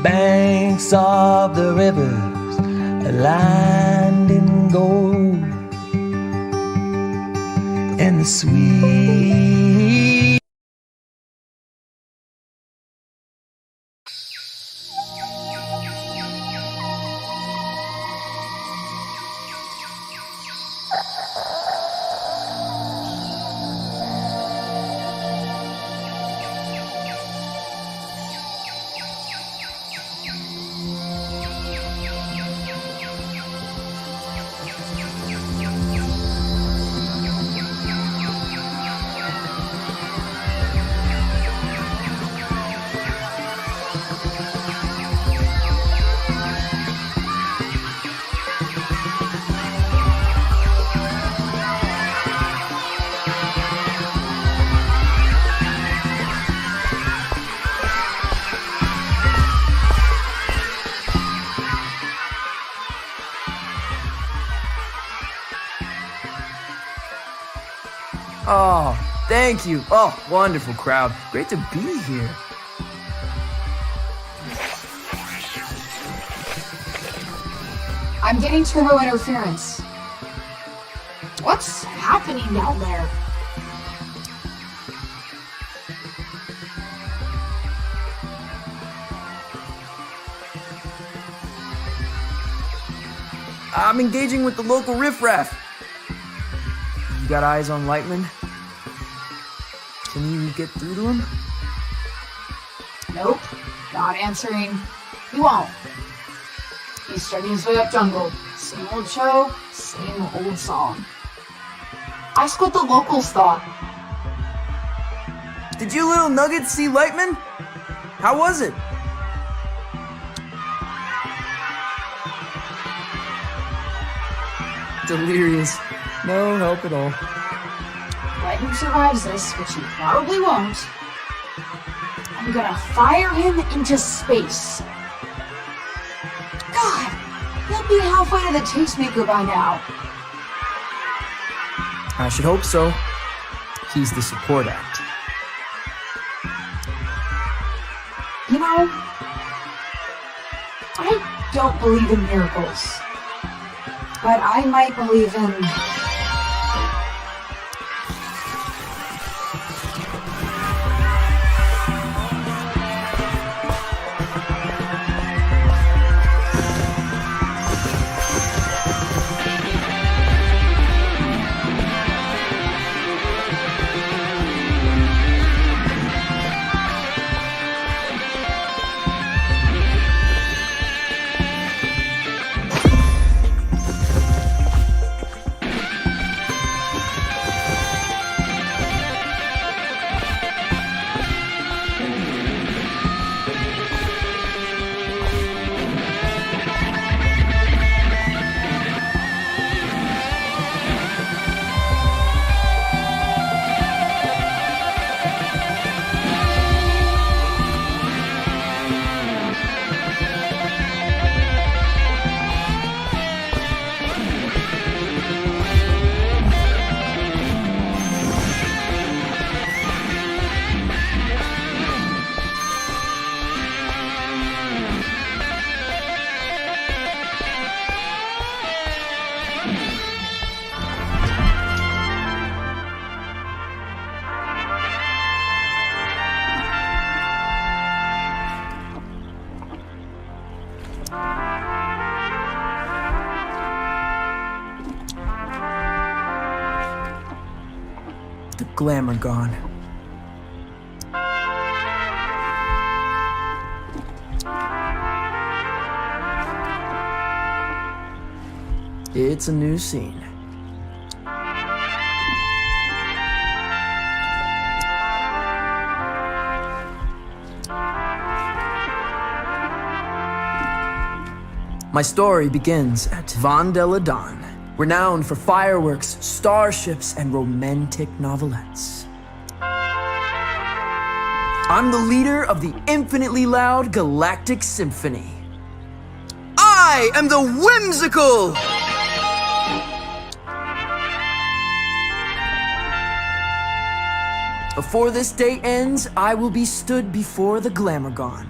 Banks of the rivers lined in gold, and the sweet Oh, thank you. Oh, wonderful crowd. Great to be here. I'm getting turbo interference. What's happening down there? I'm engaging with the local riffraff. You got eyes on Lightman? Can you get through to him? Nope, not answering. He won't. He's starting his way up jungle. Same old show, same old song. Ask what the locals thought. Did you little nuggets see Lightman? How was it? Delirious. No help at all. Lightning survives this, which he probably won't. I'm gonna fire him into space. God, he'll be halfway to the tastemaker by now. I should hope so. He's the support act. You know, I don't believe in miracles, but I might believe in... The glamour gone. It's a new scene. My story begins at Vandeladon, renowned for fireworks, starships, and romantic novelettes. I'm the leader of the infinitely loud Galactic Symphony. I am the whimsical! Before this day ends, I will be stood before the Glamourgon.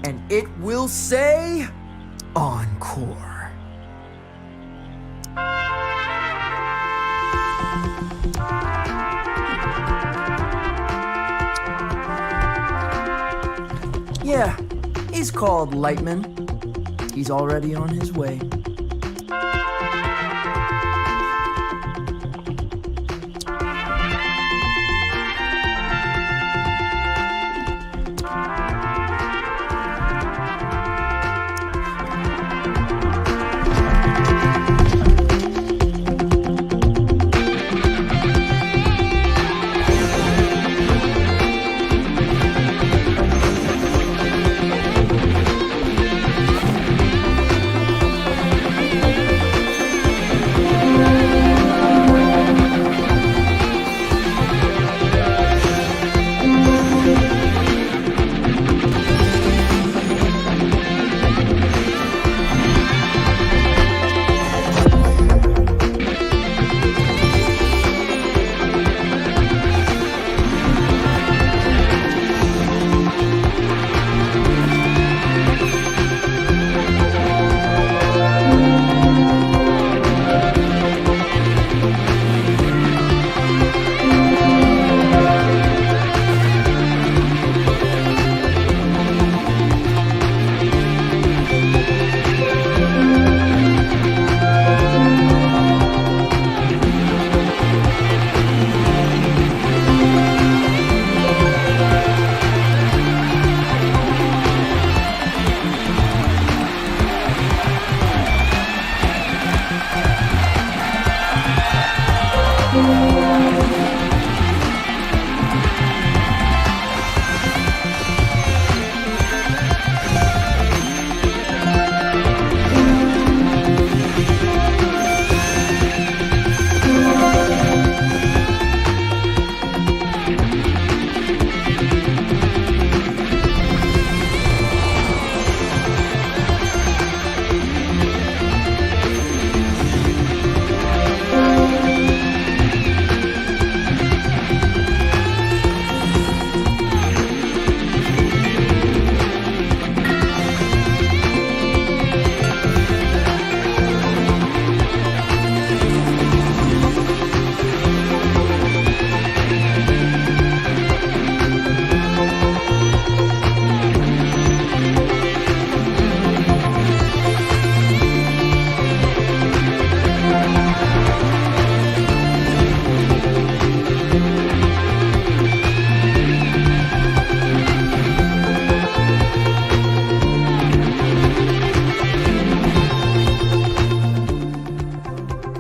and it will say encore. Yeah, he's called Lightman. He's already on his way.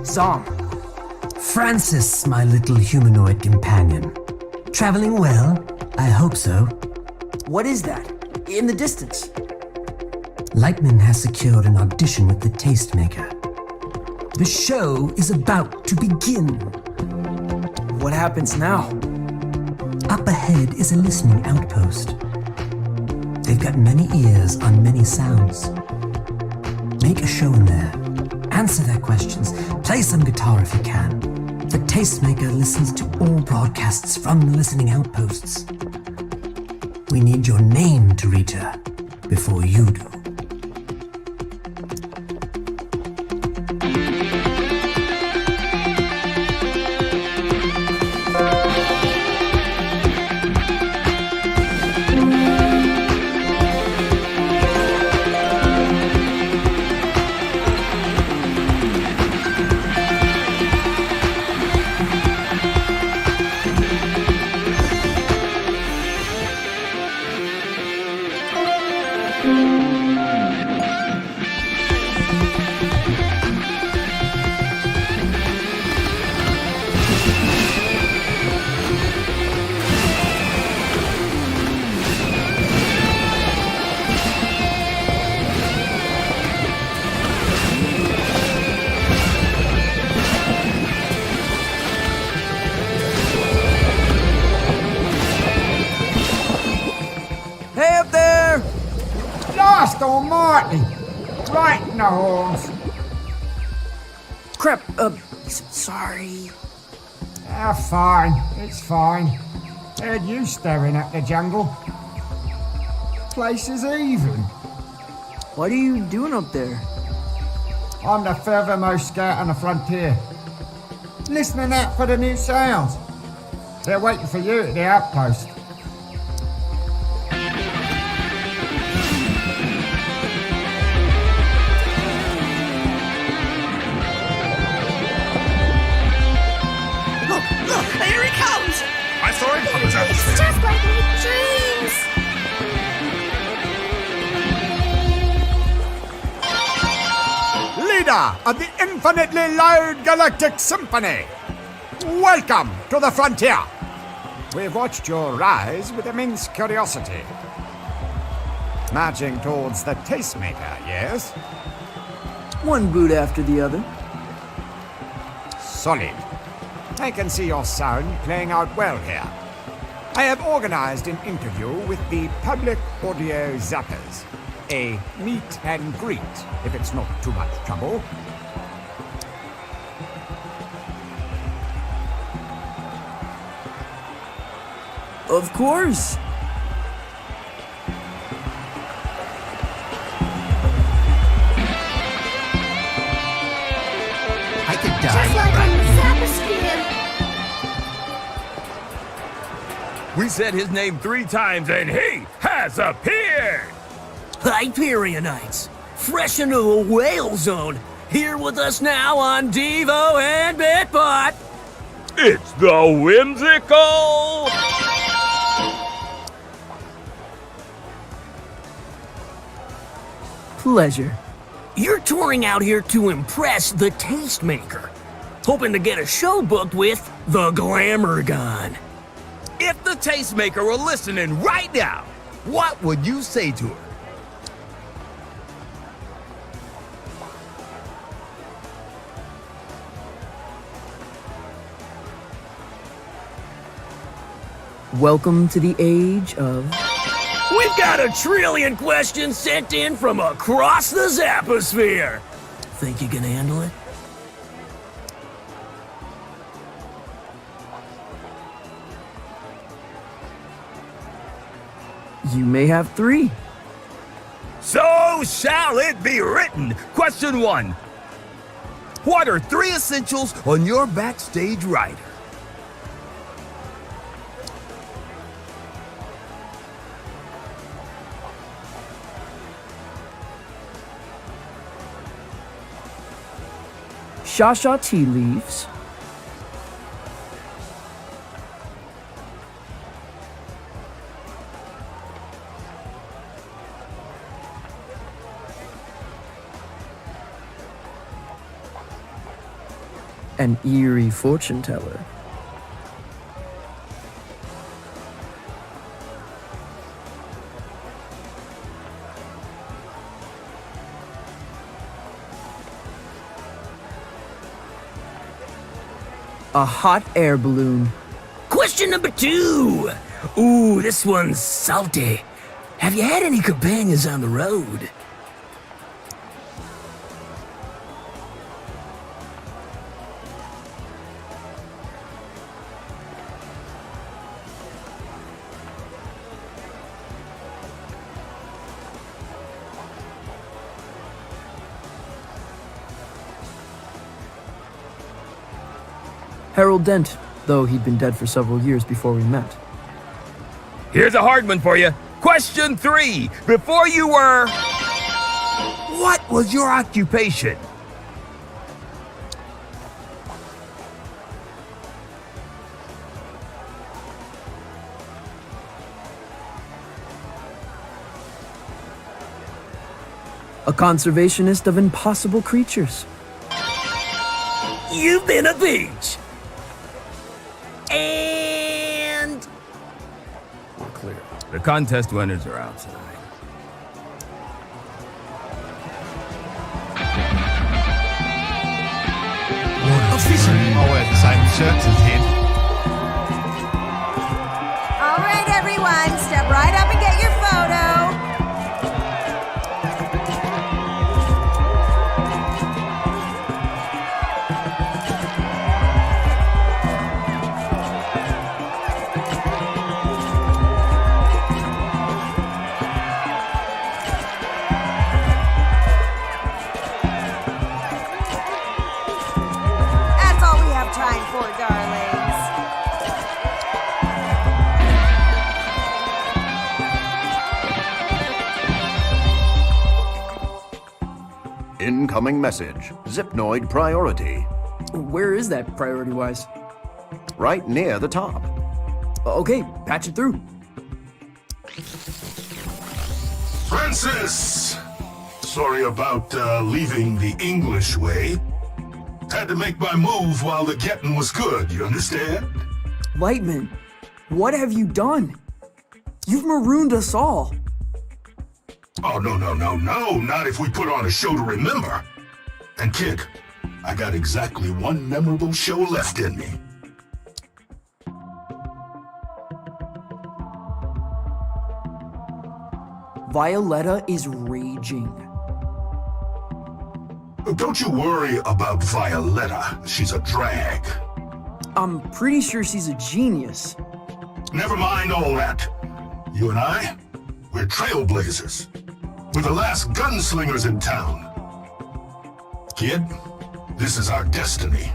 Song. Francis, my little humanoid companion. Traveling well? I hope so. What is that? In the distance. Lightman has secured an audition with the Tastemaker. The show is about to begin. What happens now? Up ahead is a listening outpost. They've got many ears on many sounds. Make a show in there. Answer their questions. Play some guitar if you can. The Tastemaker listens to all broadcasts from the listening outposts. We need your name to reach her before you do. Hey up there! Blast almighty! Right in the horns. Crap, sorry. Fine, it's fine. Heard you staring at the jungle. place is even. What are you doing up there? I'm the furthermost scout on the frontier. Listening out for the new sounds. They're waiting for you at the outpost. Look, here he comes! I saw him on his It's just like my dreams! Leader of the infinitely loud galactic symphony, welcome to the frontier. We've watched your rise with immense curiosity. Marching towards the tastemaker, yes? One boot after the other. Solid. I can see your sound playing out well here. I have organized an interview with the Public Audio Zappers. A meet and greet, if it's not too much trouble. Of course. I could die. Just like on the Zaposphere! We said his name 3 times and he has appeared! Hyperionites, fresh into the whale zone, here with us now on Devo and Bitbot. It's the whimsical! Pleasure. You're touring out here to impress the tastemaker, hoping to get a show booked with the Glamour Gun. If the tastemaker were listening right now, what would you say to her? Welcome to the age of... We've got 1 trillion questions sent in from across the Zaposphere. Think you can handle it? You may have 3. So shall it be written. Question 1. What are 3 essentials on your backstage rider? Shasha tea leaves. An eerie fortune teller. A hot air balloon. Question number 2. Ooh, this one's salty. Have you had any companions on the road? Harold Dent, though he'd been dead for several years before we met. Here's a hard one for you. Question 3. Before you were... What was your occupation? A conservationist of impossible creatures. You've been a beach. And We're clear. The contest winners are outside. Officially, I wear the same shirts as him. All right, everyone, step right up and get your photo. Incoming message. Zipnoid priority. Where is that priority-wise? Right near the top. Okay, patch it through. Francis! Sorry about leaving the English way. Had to make my move while the getting was good, you understand? Lightman, what have you done? You've marooned us all. Oh, no, not if we put on a show to remember. And kid, I got exactly one memorable show left in me. Violetta is raging. Don't you worry about Violetta. She's a drag. I'm pretty sure she's a genius. Never mind all that. You and I, we're trailblazers. We're the last gunslingers in town. Kid, this is our destiny.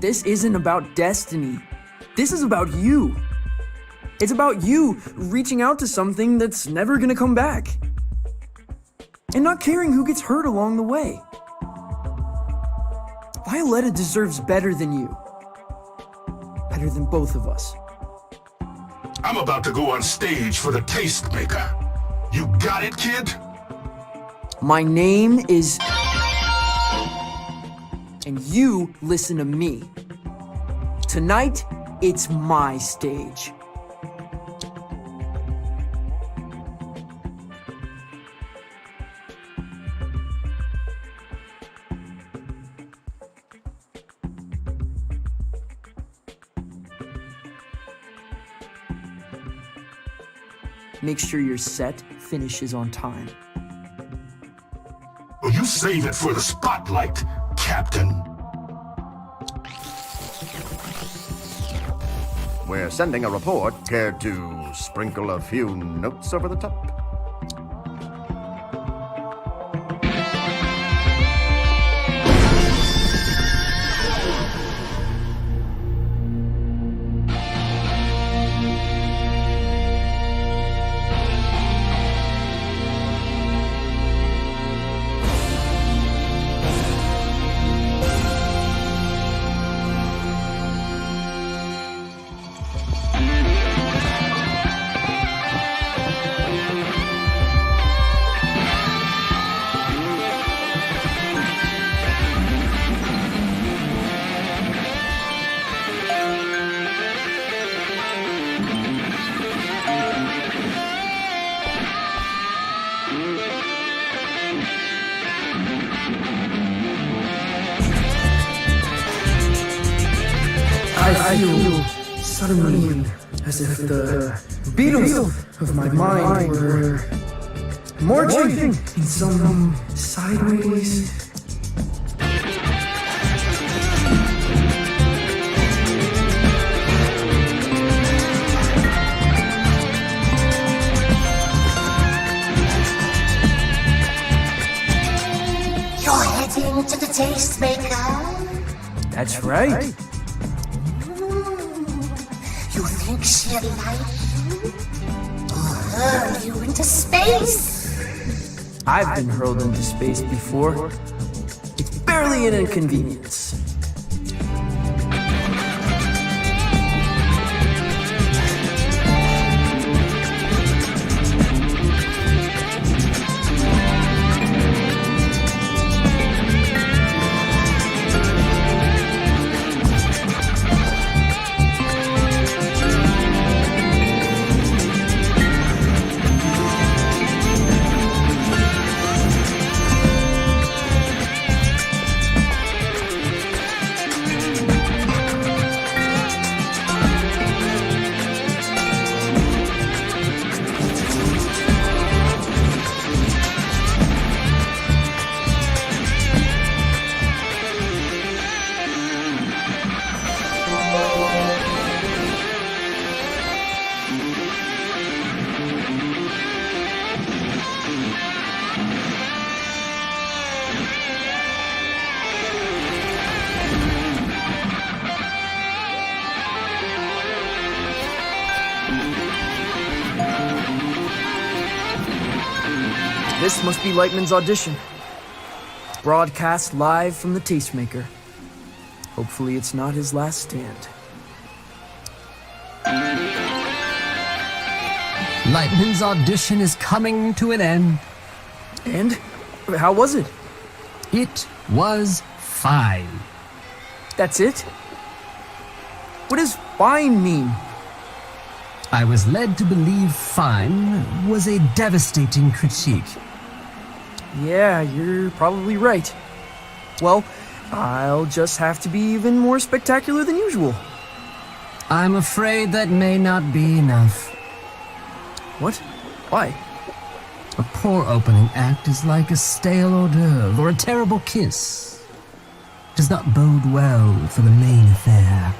This isn't about destiny. This is about you. It's about you reaching out to something that's never gonna come back. And not caring who gets hurt along the way. Violetta deserves better than you. Better than both of us. I'm about to go on stage for the Tastemaker. You got it, kid? My name is... And you listen to me. Tonight, it's my stage. Make sure your set finishes on time. Well, you save it for the spotlight, Captain. We're sending a report. Care to sprinkle a few notes over the top? I feel suddenly as if the beatles of my mind were marching in some sideways. You're heading to the Tastemaker? That's right. You think she'll like you? Or hurl you into space? I've been hurled into space before. It's barely an inconvenience. This must be Lightman's audition. broadcast live from the tastemaker. Hopefully it's not his last stand. Lightman's audition is coming to an end. And? How was it? It was fine. That's it? What does fine mean? I was led to believe fine was a devastating critique. Yeah, you're probably right. Well, I'll just have to be even more spectacular than usual. I'm afraid that may not be enough. What? Why? A poor opening act is like a stale hors d'oeuvre or a terrible kiss. Does not bode well for the main affair.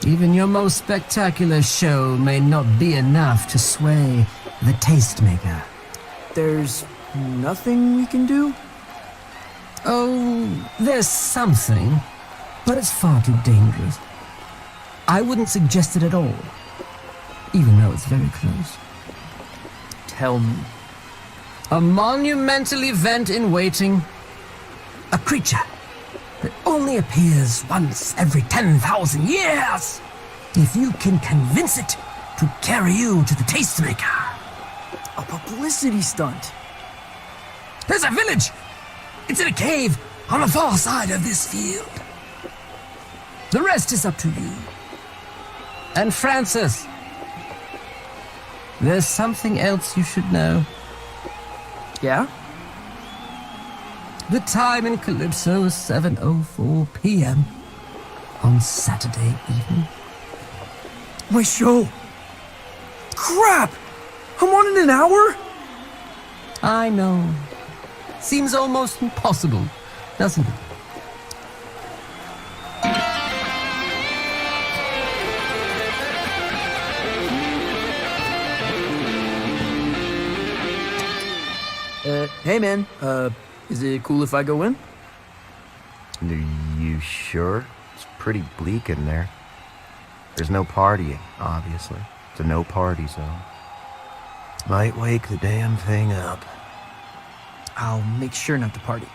Even your most spectacular show may not be enough to sway the tastemaker. There's nothing we can do? Oh, there's something, but it's far too dangerous. I wouldn't suggest it at all, even though it's very close. Tell me. A monumental event in waiting. A creature that only appears once every 10,000 years. If you can convince it to carry you to the tastemaker. A publicity stunt. There's a village. It's in a cave on the far side of this field. The rest is up to you. And Francis, there's something else you should know. Yeah? The time in Calypso is 7:04 p.m. on Saturday evening. My show! Crap! I'm on in an hour? I know. Seems almost impossible, doesn't it? Hey man, is it cool if I go in? Are you sure? It's pretty bleak in there. There's no partying, obviously. It's a no-party zone. Might wake the damn thing up. I'll make sure not to party.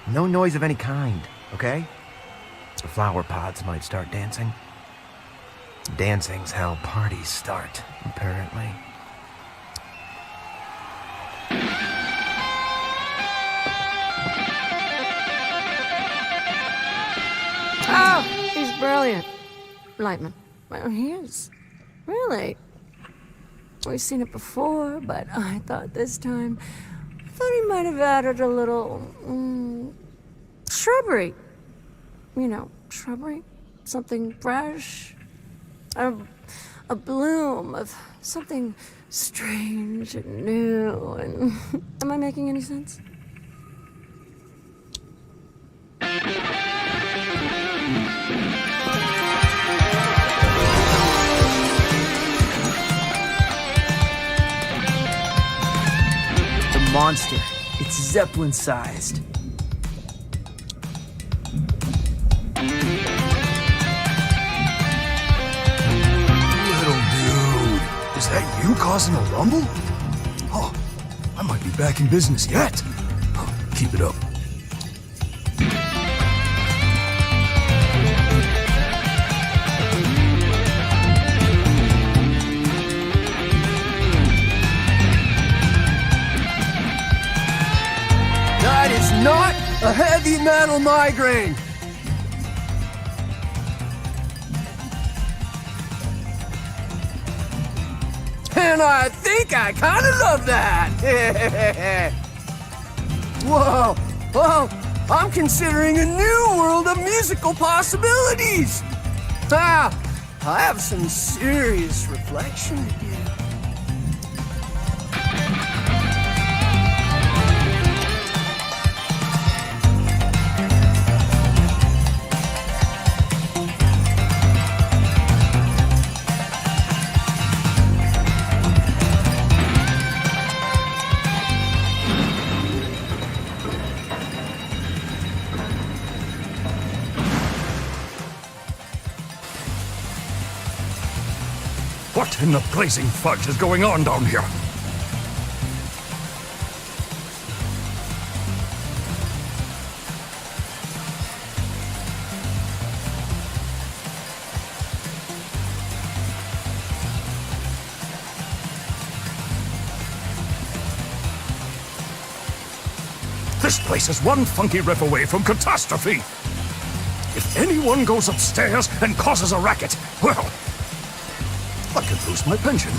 No noise of any kind, okay? The flower pots might start dancing. Dancing's how parties start, apparently. Oh, he's brilliant. Lightman. Well, he is. Really. We've seen it before, but I thought this time... I thought he might have added a little... shrubbery. You know, shrubbery. Something fresh. A bloom of something strange and new and... Am I making any sense? Monster. It's Zeppelin-sized. Little dude, is that you causing a rumble? Oh, I might be back in business yet. Keep it up. That is not a heavy metal migraine. And I think I kind of love that. Whoa, whoa, I'm considering a new world of musical possibilities. I have some serious reflection to do. What in the blazing fudge is going on down here? This place is one funky riff away from catastrophe. If anyone goes upstairs and causes a racket, well, I could lose my pension.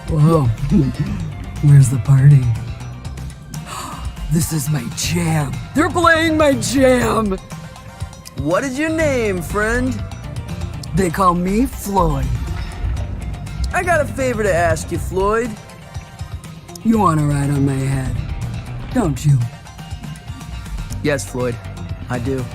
Whoa, where's the party? This is my jam. They're playing my jam. What is your name, friend? They call me Floyd. I got a favor to ask you, Floyd. You want to ride on my head, don't you? Yes, Floyd, I do.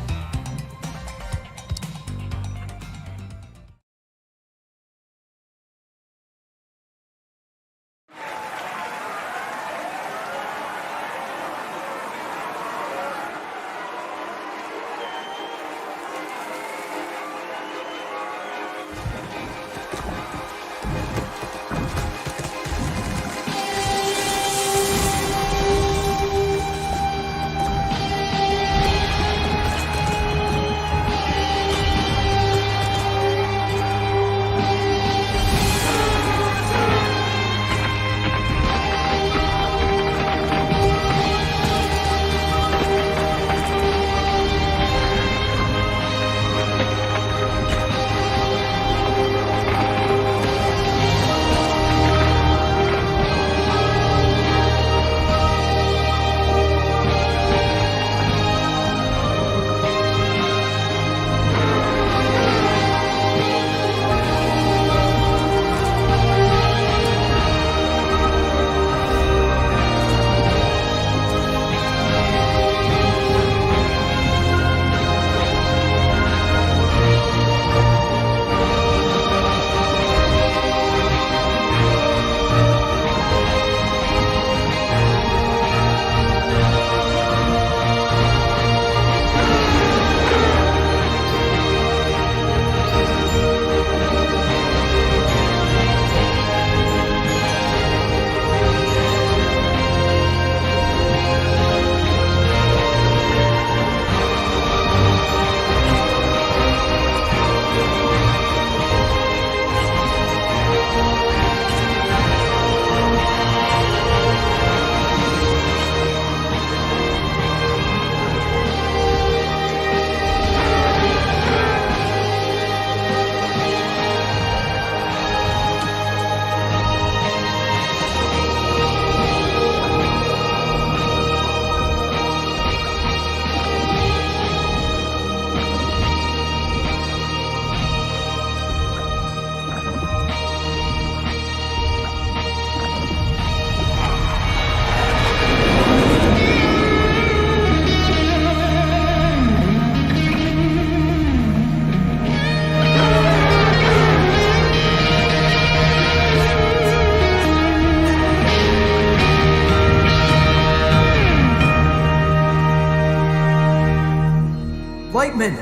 Lightman!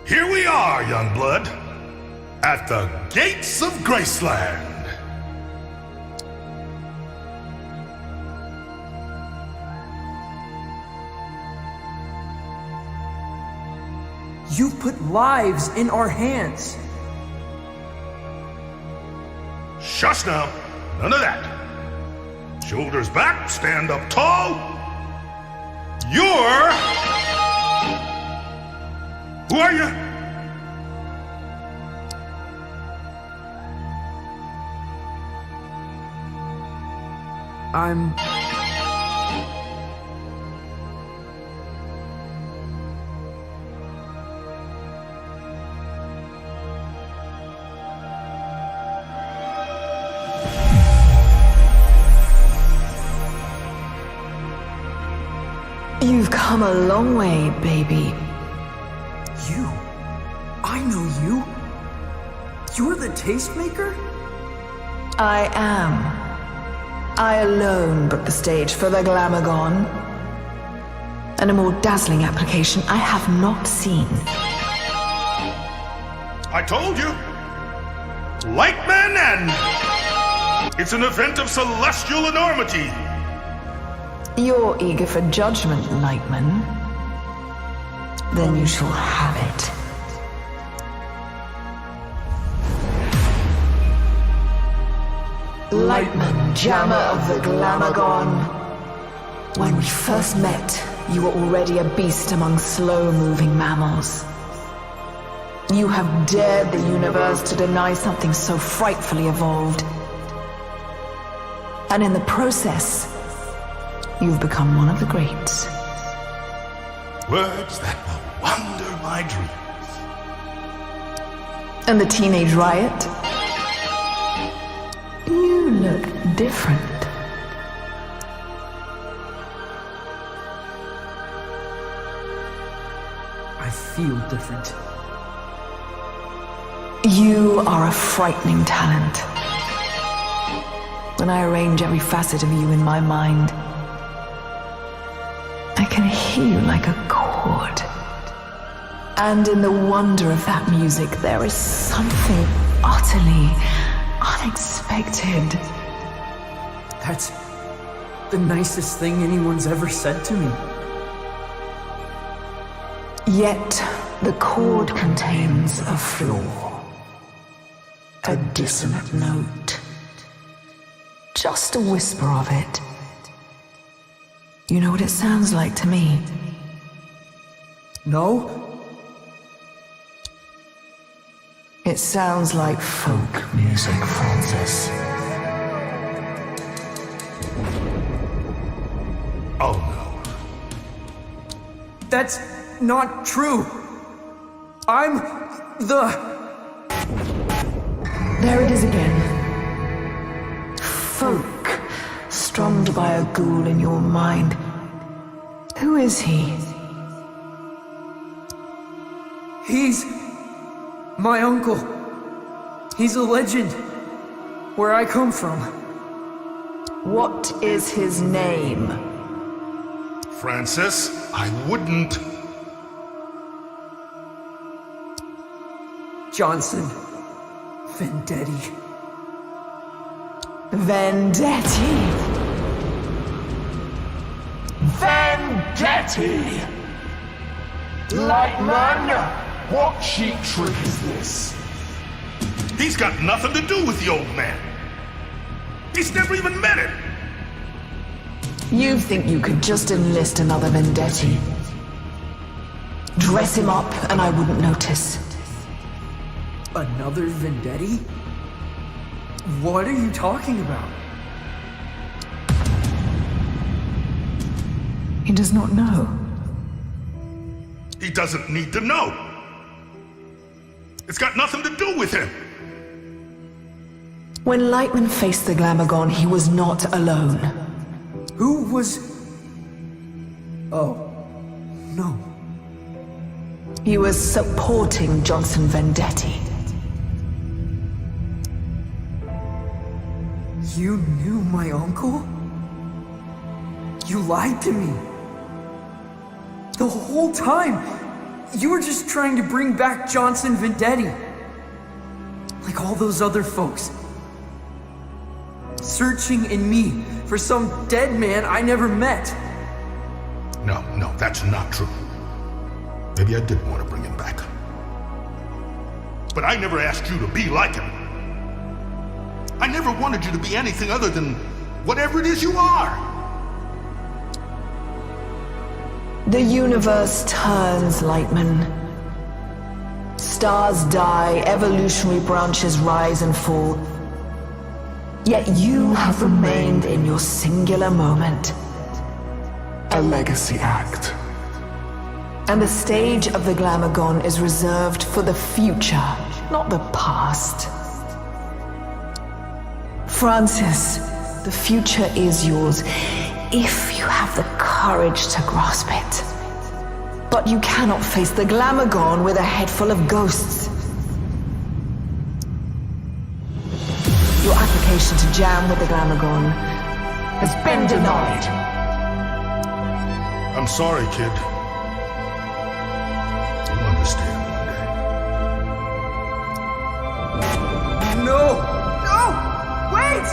Here we are, young blood, at the gates of Graceland. You've put lives in our hands. Shush now. None of that. Shoulders back, stand up tall. You're... Who are you? come a long way, baby. You? I know you. You're the tastemaker? I am. I alone booked the stage for the Glamogon. And a more dazzling application I have not seen. I told you! Lightman and... It's an event of celestial enormity! You're eager for judgment, Lightman. Then you shall have it. Lightman, jammer of the Glamogon. When we first met, you were already a beast among slow-moving mammals. You have dared the universe to deny something so frightfully evolved. And in the process, you've become one of the greats. Words that will wander my dreams. And the teenage riot? You look different. I feel different. You are a frightening talent. When I arrange every facet of you in my mind, I can hear you like a chord. And in the wonder of that music, there is something utterly unexpected. That's the nicest thing anyone's ever said to me. Yet, the chord contains a flaw. A dissonant note. Just a whisper of it. You know what it sounds like to me? No? It sounds like folk music, Francis. Oh no. That's not true. I'm the... There it is again. Folk, strummed by a ghoul in your mind. Who is he? He's my uncle. He's a legend. Where I come from. What is his name? Francis, I wouldn't. Johnson Vendetti. Vendetti. Vendetti! Lightman, what cheap trick is this? He's got nothing to do with the old man. He's never even met him. You think you could just enlist another Vendetti? Dress him up and I wouldn't notice. Another Vendetti? What are you talking about? He does not know. He doesn't need to know. It's got nothing to do with him. When Lightman faced the Glamogon, he was not alone. Who was... Oh, no. He was supporting Johnson Vendetti. You knew my uncle? You lied to me. The whole time, you were just trying to bring back Johnson Vendetti. Like all those other folks. Searching in me for some dead man I never met. No, that's not true. Maybe I did want to bring him back. But I never asked you to be like him. I never wanted you to be anything other than whatever it is you are. The universe turns, Lightman. Stars die, evolutionary branches rise and fall. Yet you have remained in your singular moment. A legacy act. And the stage of the Glamogon is reserved for the future, not the past. Francis, the future is yours, if you have the courage to grasp it. But you cannot face the Glamogon with a head full of ghosts. Your application to jam with the Glamogon has been denied. I'm sorry, kid. You'll understand one day. No! No! Wait!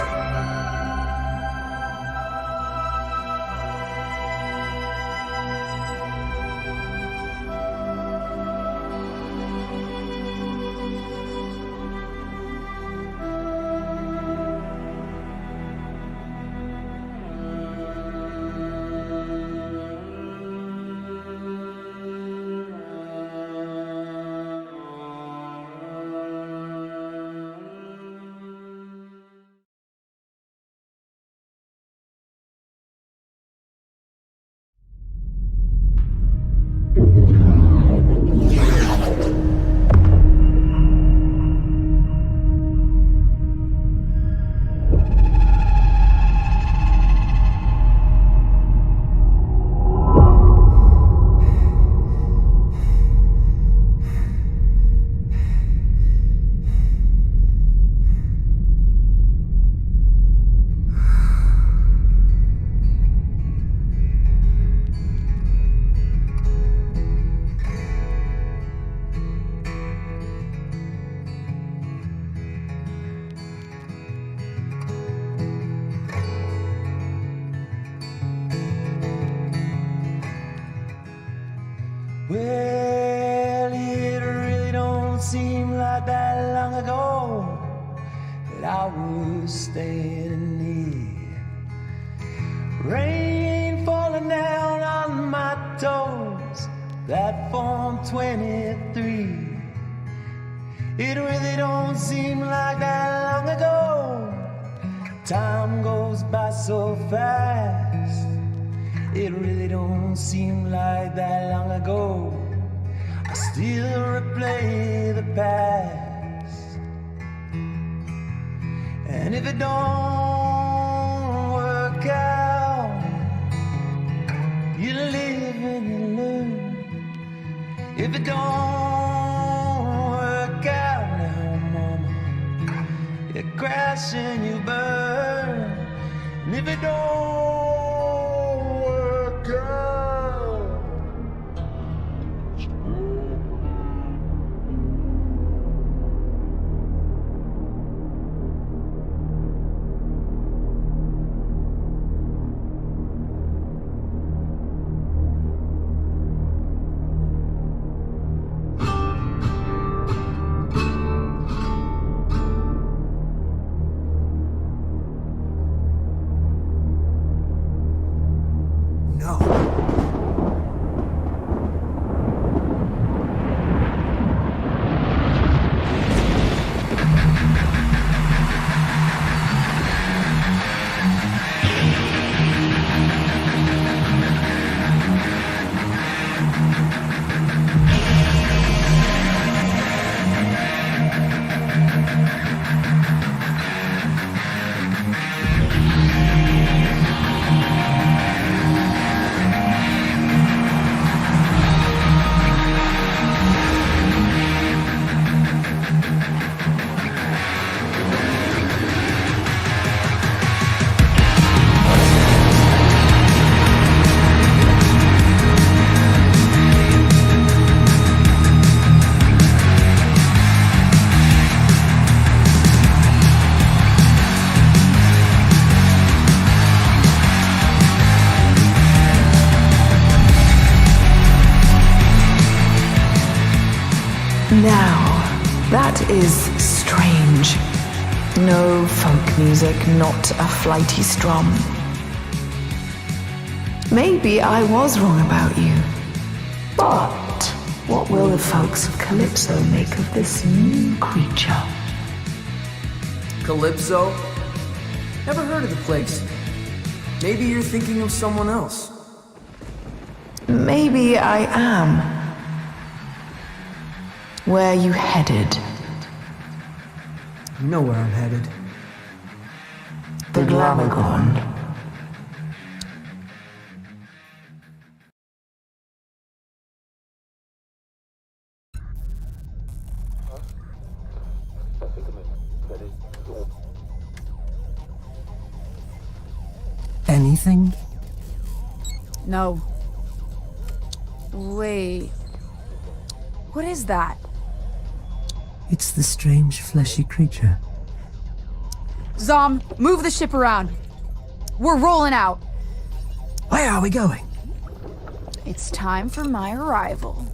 Well, it really don't seem like that long ago that I was standing here. Rain falling down on my toes, platform 23. It really don't seem like that long ago. Time goes by so fast. It really don't seem like that long ago. I still replay the past. And if it don't work out, you live and you learn. If it don't work out now, mama, you crash and you burn. And if it don't Now, that is strange. No folk music, not a flighty strum. Maybe I was wrong about you. But what will the folks of Calypso make of this new creature? Calypso? Never heard of the place. Maybe you're thinking of someone else. Maybe I am. Where you headed? You know where I'm headed. The Glamogon. Anything? No. Wait. What is that? It's the strange fleshy creature. Zom, move the ship around. We're rolling out. Where are we going? It's time for my arrival.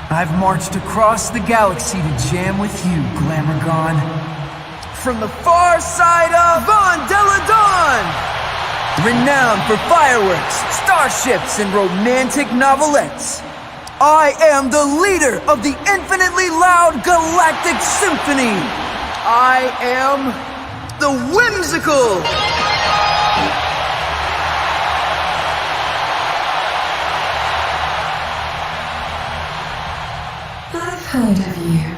I've marched across the galaxy to jam with you, Glamourgon. From the far side of Von Deladon! Renowned for fireworks, starships, and romantic novelettes. I am the leader of the infinitely loud galactic symphony. I am the whimsical. I've heard of you.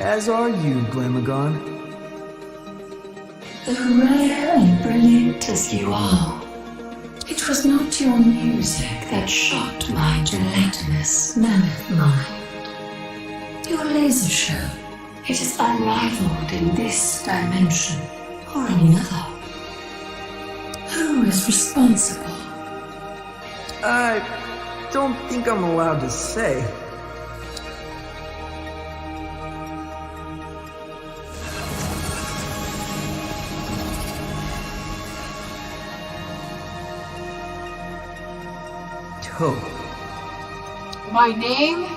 As are you, Glamagon. Though rare and brilliant as you are, it was not your music that shocked my gelatinous mammoth mind. Your laser show, it is unrivaled in this dimension or any other. Who is responsible? I don't think I'm allowed to say. Toe. My name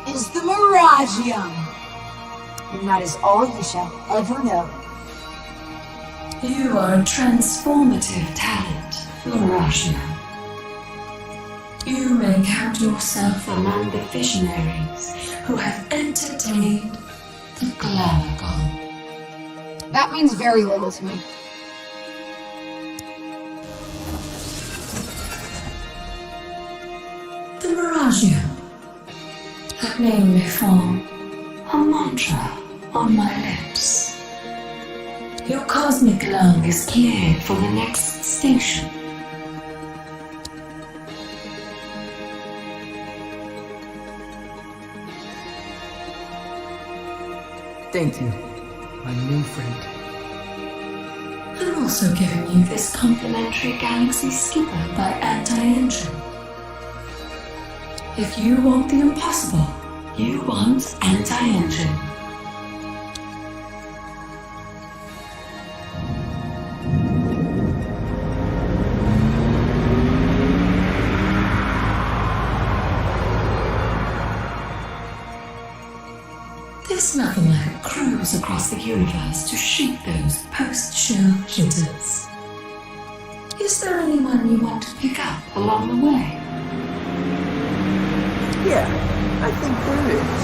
is the Miragium, and that is all you shall ever know. You are a transformative talent, Miragium. You may count yourself among the visionaries who have entertained the Glamagon. That means very little to me. The Miragium. That name may form a mantra on my lips. Your cosmic lung is cleared for the next station. Thank you, my new friend. I'm also giving you this complimentary Galaxy Skipper by Anti-Engine. If you want the impossible, you want Anti-Engine. There's nothing like a cruise across the universe to shake those post-show jitters. Is there anyone you want to pick up along the way? Yeah, I think there is.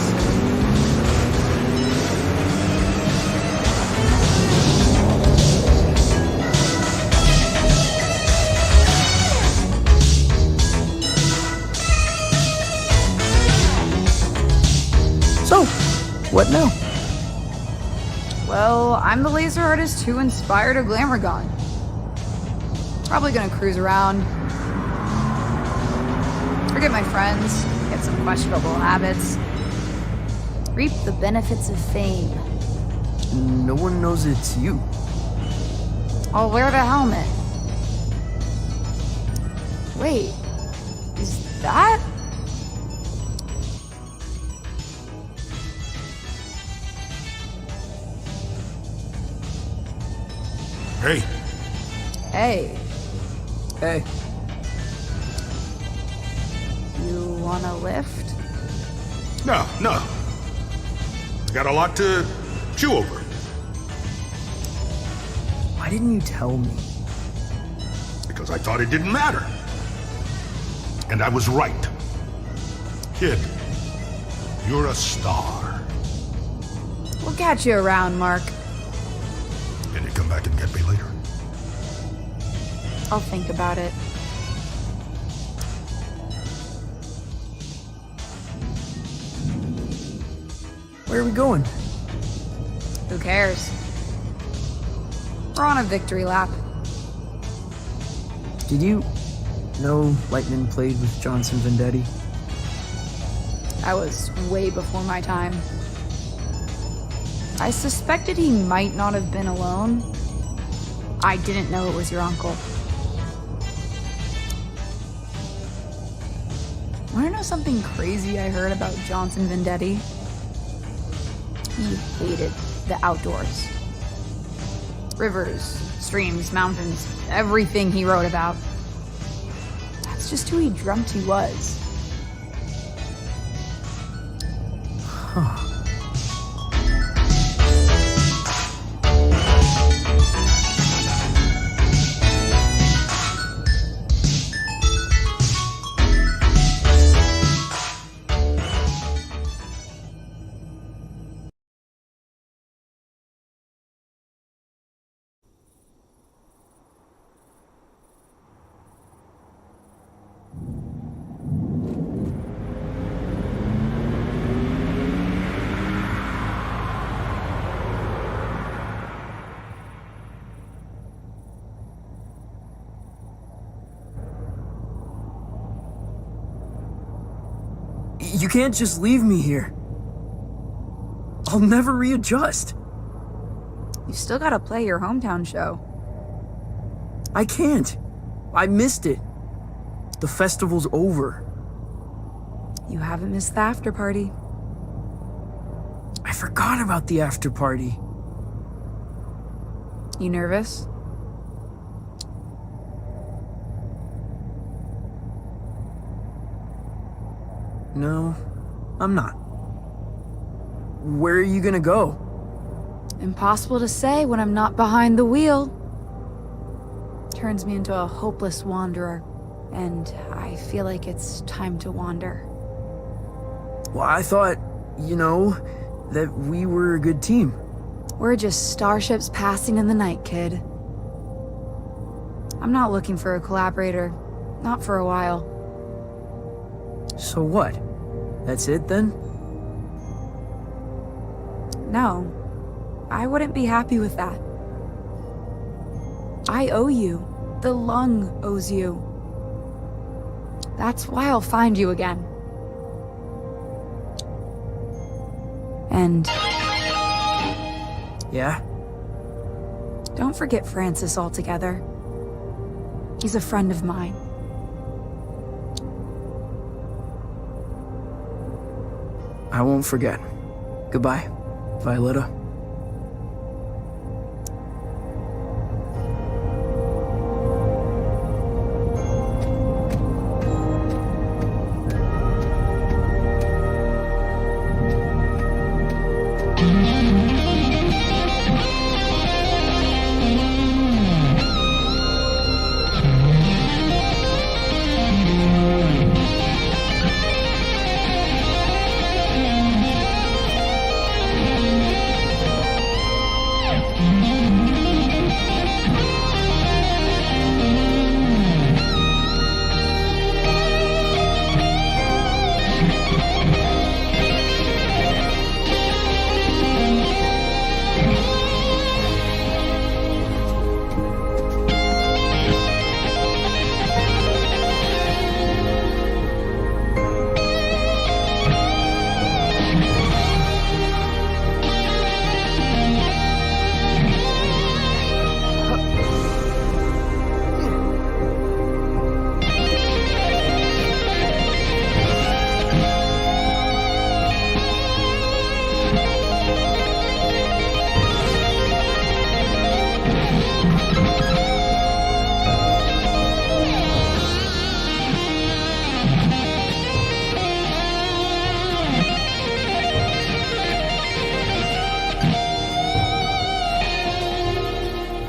So, what now? Well, I'm the laser artist who inspired a Glamourgon. Probably gonna cruise around, forget my friends, get some questionable habits, reap the benefits of fame. No one knows it's you. I'll wear the helmet. Wait, is that? Hey. Hey. Hey. You wanna lift? No. I got a lot to chew over. Why didn't you tell me? Because I thought it didn't matter. And I was right. Kid, you're a star. We'll catch you around, Mark. Can you come back and get me later? I'll think about it. Where are we going? Who cares? We're on a victory lap. Did you know Lightman played with Johnson Vendetti? I was way before my time. I suspected he might not have been alone. I didn't know it was your uncle. Wanna know something crazy I heard about Johnson Vendetti? He hated the outdoors. Rivers, streams, mountains, everything he wrote about. That's just who he dreamt he was. Huh. You can't just leave me here. I'll never readjust. You still gotta play your hometown show. I can't. I missed it. The festival's over. You haven't missed the after party. I forgot about the after party. You nervous? No, I'm not. Where are you gonna go? Impossible to say when I'm not behind the wheel. Turns me into a hopeless wanderer, and I feel like it's time to wander. Well, I thought, that we were a good team. We're just starships passing in the night, kid. I'm not looking for a collaborator. Not for a while. So what? That's it then? No. I wouldn't be happy with that. I owe you. The lung owes you. That's why I'll find you again. And... Yeah? Don't forget Francis altogether. He's a friend of mine. I won't forget. Goodbye, Violetta.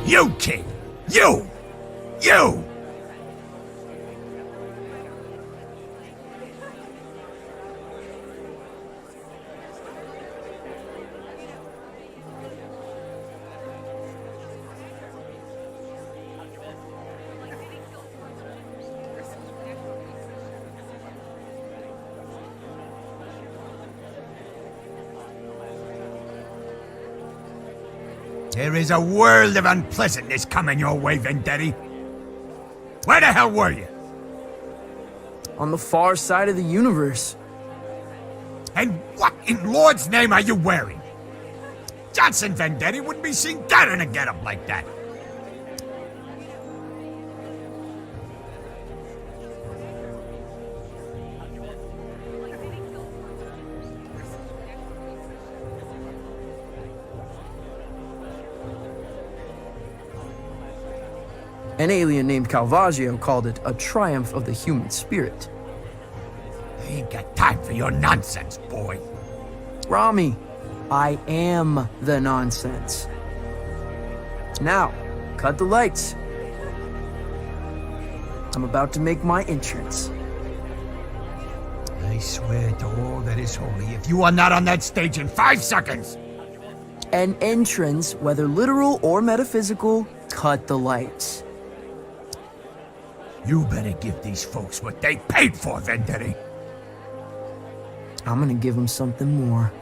You kid! You! You! There is a world of unpleasantness coming your way, Vendetti. Where the hell were you? On the far side of the universe. And what in Lord's name are you wearing? Johnson Vendetti wouldn't be seen dead in a getup like that. An alien named Calvaggio called it a triumph of the human spirit. I ain't got time for your nonsense, boy. Rami, I am the nonsense. Now, cut the lights. I'm about to make my entrance. I swear to all that is holy, if you are not on that stage in 5 seconds! An entrance, whether literal or metaphysical, cut the lights. You better give these folks what they paid for, Vendetti. I'm gonna give them something more.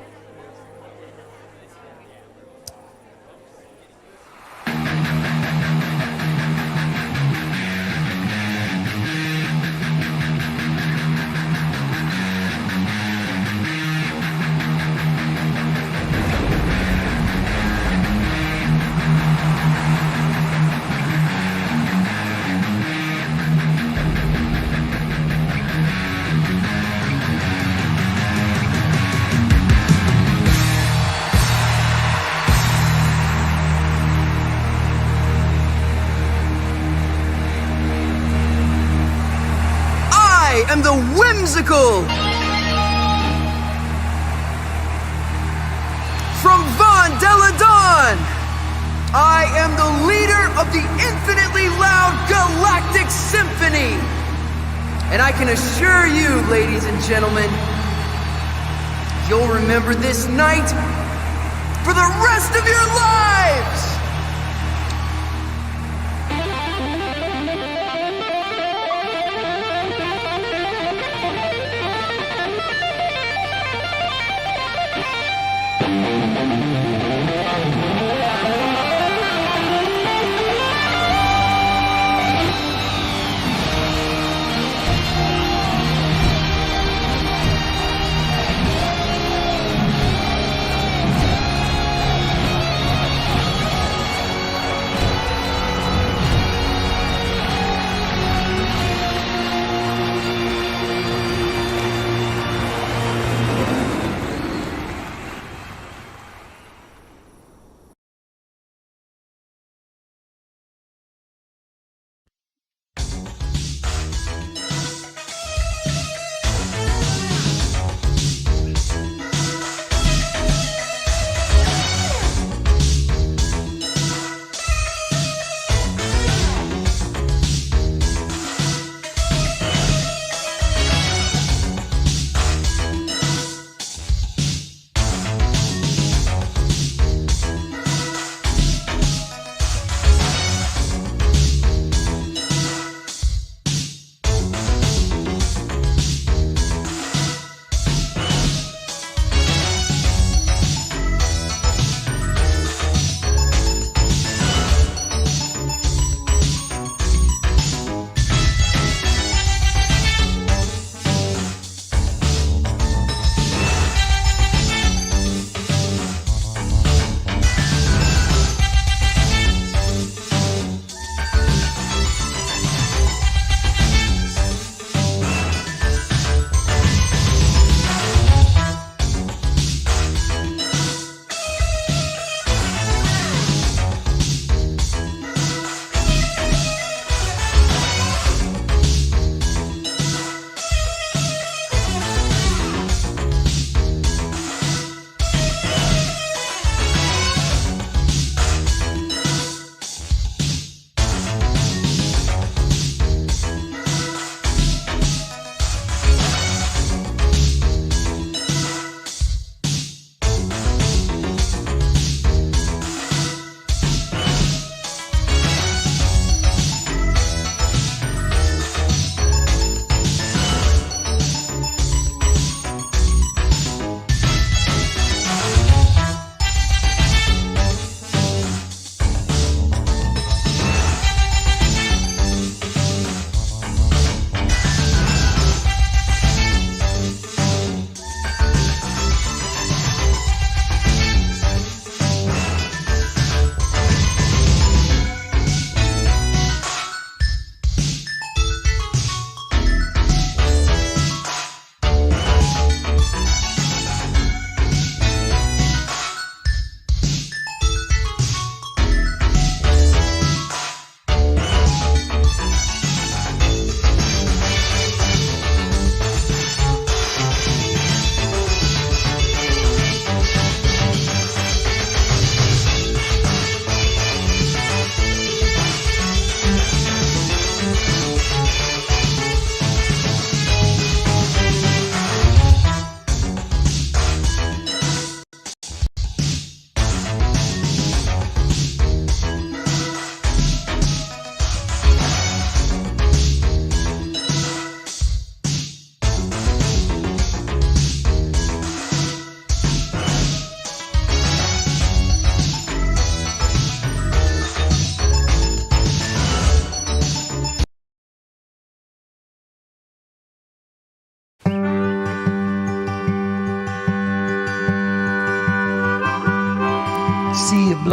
the whimsical. From Von Deladon, I am the leader of the infinitely loud galactic symphony. And I can assure you, ladies and gentlemen, you'll remember this night for the rest of your lives!